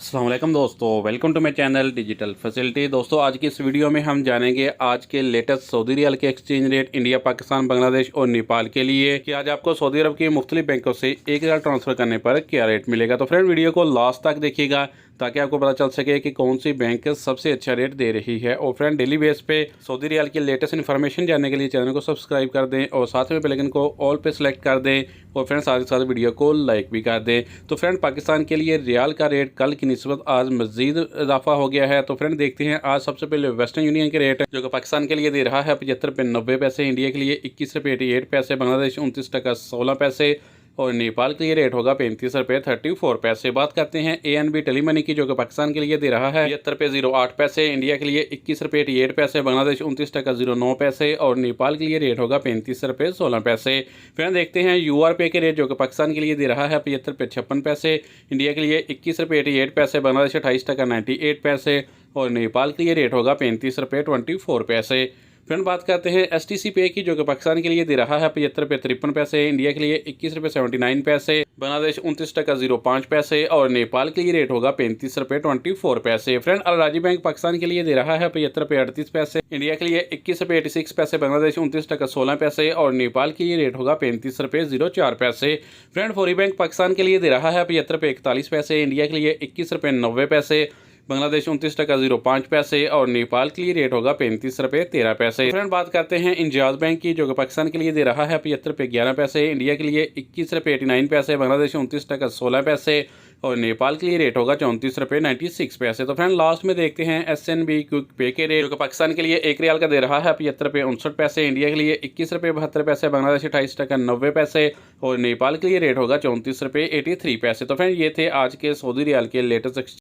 अस्सलाम वालेकुम दोस्तों, welcome to my channel digital facility. दोस्तों आज की इस वीडियो में हम जानेंगे आज के लेटेस्ट सऊदी रियाल के exchange rate India, Pakistan, Bangladesh और नेपाल के लिए कि आज आपको सऊदी अरब की मुख्तलिफ बैंकों से 1 रियाल ट्रांसफ़र करने पर क्या रेट मिलेगा। तो फ्रेंड वीडियो को लास्ट तक देखिएगा ताकि आपको पता चल सके कि कौन सी बैंक सबसे अच्छा रेट दे रही है। और फ्रेंड डेली बेस पे सऊदी रियाल की लेटेस्ट इन्फॉर्मेशन जानने के लिए चैनल को सब्सक्राइब कर दें और साथ में बेल आइकन को ऑल पे सेलेक्ट कर दें और फ्रेंड साथ ही साथ वीडियो को लाइक भी कर दें। तो फ्रेंड पाकिस्तान के लिए रियाल का रेट कल की निस्बत आज मज़ीद इजाफा हो गया है। तो फ्रेंड देखते हैं आज सबसे पहले वेस्टर्न यूनियन के रेट जो कि पाकिस्तान के लिए दे रहा है 75 रुपये 90 पैसे, इंडिया के लिए 21 रुपये 88 पैसे, बांग्लादेश 29 टका 16 पैसे और नेपाल के लिए रेट होगा 35 रुपये 34 पैसे। बात करते हैं ANB टेलीमनी की जो कि पाकिस्तान के लिए दे रहा है 75 रुपये 08 पैसे, इंडिया के लिए 21 रुपये 88 पैसे, बांग्लादेश 29 टका 09 पैसे और नेपाल के लिए रेट होगा 35 रुपये 16 पैसे। फिर देखते हैं URP के रेट जो कि पाकिस्तान के लिए दे रहा है 75 रुपये 56 पैसे, इंडिया के लिए 21 रुपये 88 पैसे, बांग्लादेश 28 टका 98 पैसे और नेपाल के लिए रेट होगा 35 रुपये 24 पैसे। फ्रेंड बात करते हैं STC पे की जो कि पाकिस्तान के लिए दे रहा है 75 रुपये 53 पैसे, इंडिया के लिए 21 रुपये 79 पैसे, बांग्लादेश 29 टका 05 पैसे और नेपाल के लिए रेट होगा 35 रुपये 24 पैसे। फ्रेंड अल राजी बैंक पाकिस्तान के लिए दे रहा है 75 रुपये 38 पैसे, इंडिया के लिए 21 रुपये 86 पैसे, बांग्लादेश 29 टका 16 पैसे और नेपाल के लिए रेट होगा 35 रुपये 04 पैसे। फ्रेंड फौरी बैंक पाकिस्तान के लिए दे रहा है 75 रुपये 41 पैसे, इंडिया के लिए 21 रुपये 90 पैसे, बांग्लादेश 29 टका 05 पैसे और नेपाल के लिए रेट होगा 35 रुपये 13 पैसे। फ्रेंड बात करते हैं इंजाज बैंक की जो कि पाकिस्तान के लिए दे रहा है 75 रुपये 11 पैसे, इंडिया के लिए 21 रुपये 89 पैसे, बांग्लादेश 29 टका 16 पैसे और नेपाल के लिए रेट होगा 34 रुपये 96 पैसे। तो फ्रेंड लास्ट में देखते हैं SNB क्विक पे के रेट जो कि पाकिस्तान के लिए 1 रियाल का दे रहा है 75 रुपये 59 पैसे, इंडिया के लिए 21 रुपये 72 पैसे, बांग्लादेश 28 टका 90 पैसे और नेपाल के लिए रेट होगा 34 रुपये 83 पैसे। तो फ्रेंड ये थे आज के सऊदी रियाल के लेटेस्ट